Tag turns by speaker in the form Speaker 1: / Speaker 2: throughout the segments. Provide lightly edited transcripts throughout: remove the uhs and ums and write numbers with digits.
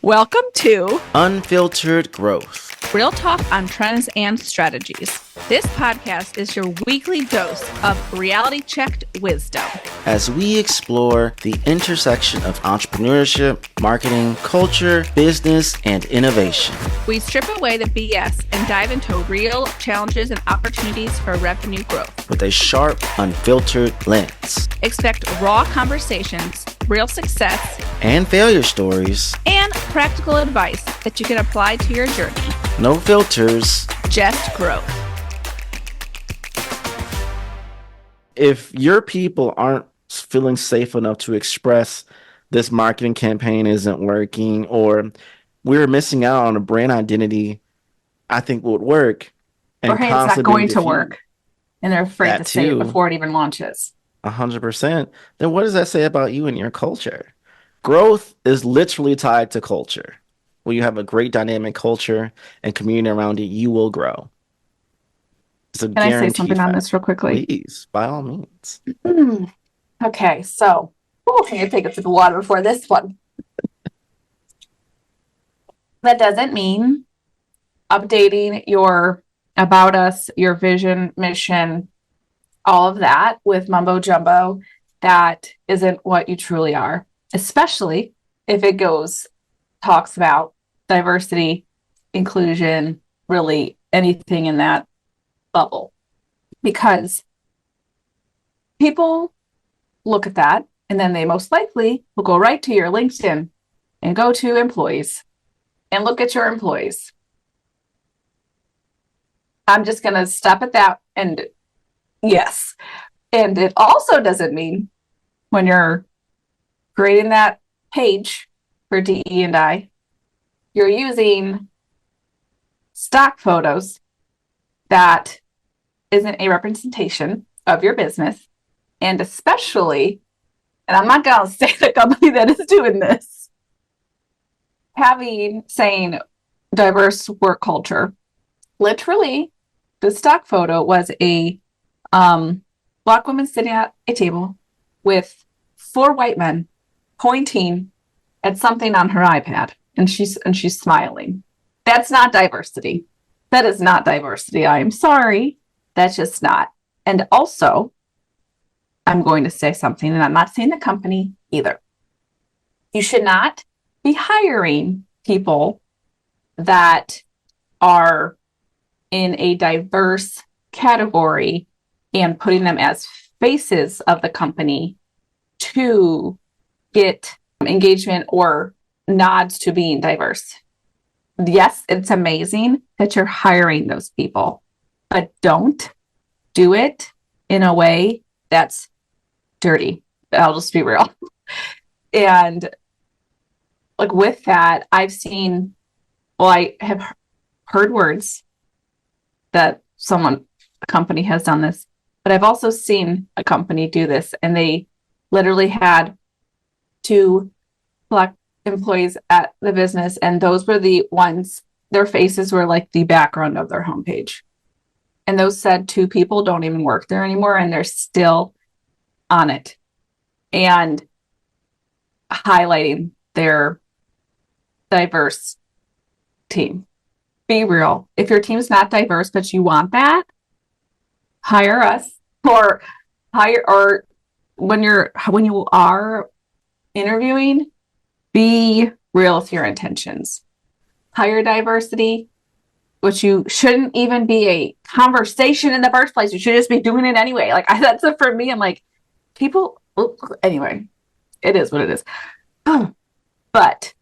Speaker 1: Welcome to
Speaker 2: Unfiltered Growth.
Speaker 1: Real Talk on Trends and Strategies. This podcast is your weekly dose of reality-checked wisdom
Speaker 2: As we explore the intersection of entrepreneurship, marketing, culture, business, and innovation.
Speaker 1: We strip away the BS and dive into real challenges and opportunities for revenue growth.
Speaker 2: With a sharp, unfiltered lens.
Speaker 1: Expect raw conversations, real success,
Speaker 2: And failure stories.
Speaker 1: and practical advice that you can apply to your journey.
Speaker 2: No filters.
Speaker 1: Just growth.
Speaker 2: If your people aren't feeling safe enough to express this marketing campaign isn't working, or we're missing out on a brand identity I think would work.
Speaker 3: Or hey, it's not
Speaker 2: constantly
Speaker 3: going to
Speaker 2: diffuse-
Speaker 3: work. And they're afraid
Speaker 2: That
Speaker 3: to say it
Speaker 2: too.
Speaker 3: before it even launches.
Speaker 2: 100%, then what does that say about you and your culture? Growth is literally tied to culture. When you have a great dynamic culture and community around it, you will grow. It's a
Speaker 3: Can I say
Speaker 2: guaranteed
Speaker 3: something on
Speaker 2: fact.
Speaker 3: this real quickly?
Speaker 2: Please, by all means.
Speaker 3: Okay, so I need to take a sip of water before this one. That doesn't mean updating your about us, your vision, mission, all of that with mumbo jumbo. That isn't what you truly are, especially if it talks about diversity, inclusion, really anything in that bubble. Because people look at that and then they most likely will go right to your LinkedIn and go to employees and look at your employees. I'm just going to stop at that. And yes. And it also doesn't mean when you're creating that page for DE&I, you're using stock photos that isn't a representation of your business. And especially, and I'm not going to say the company that is doing this, saying diverse work culture. Literally, the stock photo was a Black woman sitting at a table with 4 white men pointing at something on her iPad, and she's smiling. That's not diversity. That is not diversity. I am sorry. That's just not. And also, I'm going to say something, and I'm not saying the company either. You should not be hiring people that are in a diverse category and putting them as faces of the company to get engagement or nods to being diverse. Yes, it's amazing that you're hiring those people, but don't do it in a way that's dirty. I'll just be real. And like with that, I have heard words that a company has done this, but I've also seen a company do this, and they literally had 2 Black employees at the business, and those were the ones, their faces were like the background of their homepage. And those said 2 people don't even work there anymore, and they're still on it and highlighting their diverse team. Be real. If your team's not diverse, but you want that, hire us, or when you are interviewing, be real with your intentions. Hire diversity, which you shouldn't even be a conversation in the first place. You should just be doing it anyway. Like that's it for me. I'm like, people, anyway, it is what it is. But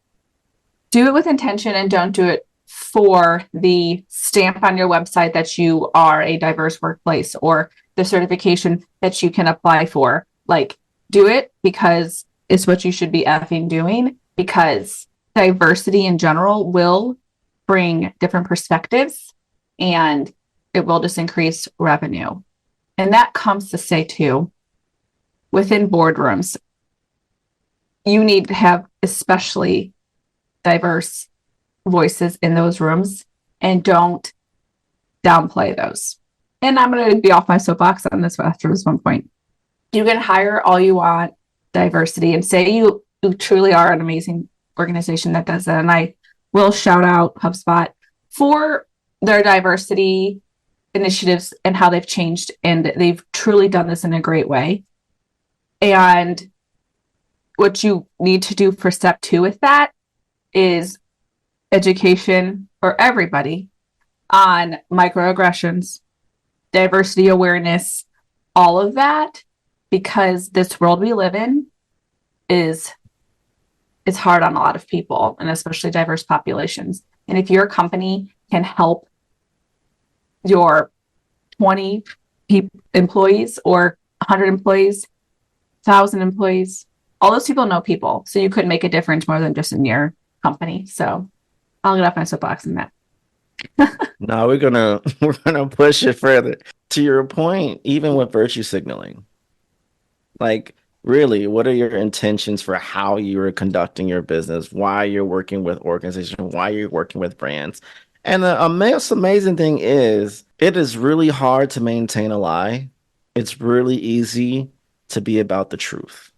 Speaker 3: do it with intention, and don't do it for the stamp on your website that you are a diverse workplace or the certification that you can apply for. Like, do it because it's what you should be effing doing, because diversity in general will bring different perspectives and it will just increase revenue. And that comes to say too, within boardrooms, you need to have especially diverse voices in those rooms, and don't downplay those. And I'm going to be off my soapbox on this after this one point. You can hire all you want diversity and say you truly are an amazing organization that does that. And I will shout out HubSpot for their diversity initiatives and how they've changed. And they've truly done this in a great way. And what you need to do for step 2 with that is education for everybody on microaggressions, diversity awareness, all of that, because this world we live in is hard on a lot of people, and especially diverse populations. And if your company can help your 20 employees or 100 employees, 1,000 employees, all those people know people. So you could make a difference more than just in your company. So I'll get off my soapbox in that.
Speaker 2: No, we're gonna push it further. To your point, even with virtue signaling, like really, what are your intentions for how you are conducting your business? Why you're working with organizations? Why you're working with brands? And the most amazing thing is, it is really hard to maintain a lie. It's really easy to be about the truth.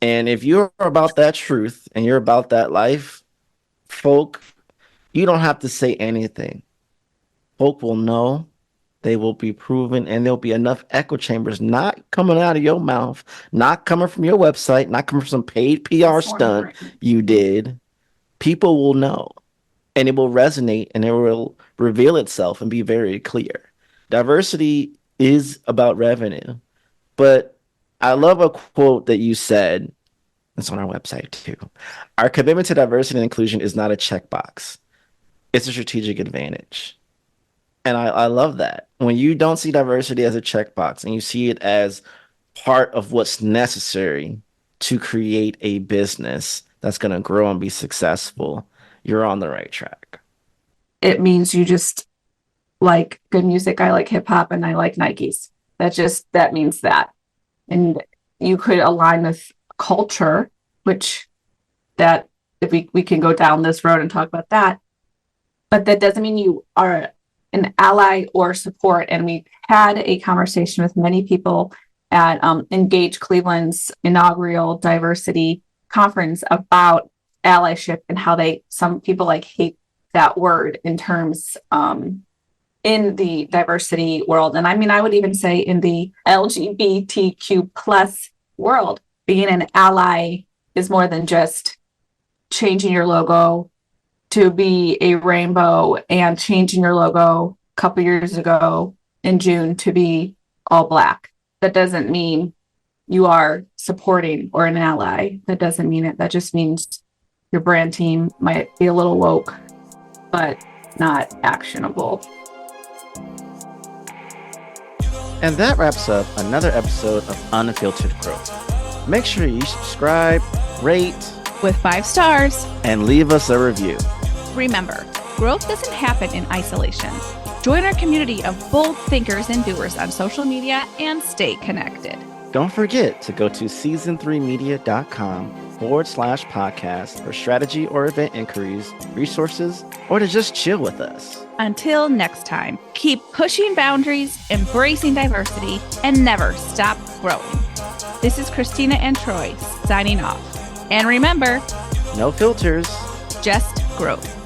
Speaker 2: And if you're about that truth and you're about that life, folk, you don't have to say anything. Folk will know, they will be proven, and there'll be enough echo chambers not coming out of your mouth, not coming from your website, not coming from some paid PR stunt you did. People will know, and it will resonate, and it will reveal itself and be very clear. Diversity is about revenue, but I love a quote that you said. It's on our website too. Our commitment to diversity and inclusion is not a checkbox. It's a strategic advantage. And I love that. When you don't see diversity as a checkbox and you see it as part of what's necessary to create a business that's going to grow and be successful, you're on the right track.
Speaker 3: It means you just like good music. I like hip hop and I like Nikes. That means that. And you could align with culture, which that if we can go down this road and talk about that, but that doesn't mean you are an ally or support. And we had a conversation with many people at Engage Cleveland's inaugural diversity conference about allyship and how some people like hate that word in terms in the diversity world. And I mean, I would even say in the LGBTQ plus world, being an ally is more than just changing your logo to be a rainbow and changing your logo a couple years ago in June to be all black. That doesn't mean you are supporting or an ally. That doesn't mean it. That just means your brand team might be a little woke, but not actionable.
Speaker 2: And that wraps up another episode of Unfiltered Growth. Make sure you subscribe, rate,
Speaker 1: with 5 stars,
Speaker 2: and leave us a review.
Speaker 1: Remember, growth doesn't happen in isolation. Join our community of bold thinkers and doers on social media and stay connected.
Speaker 2: Don't forget to go to season3media.com/podcast for strategy or event inquiries, resources, or to just chill with us.
Speaker 1: Until next time, keep pushing boundaries, embracing diversity, and never stop growing. This is Christina and Troy signing off. And remember,
Speaker 2: no filters,
Speaker 1: just growth.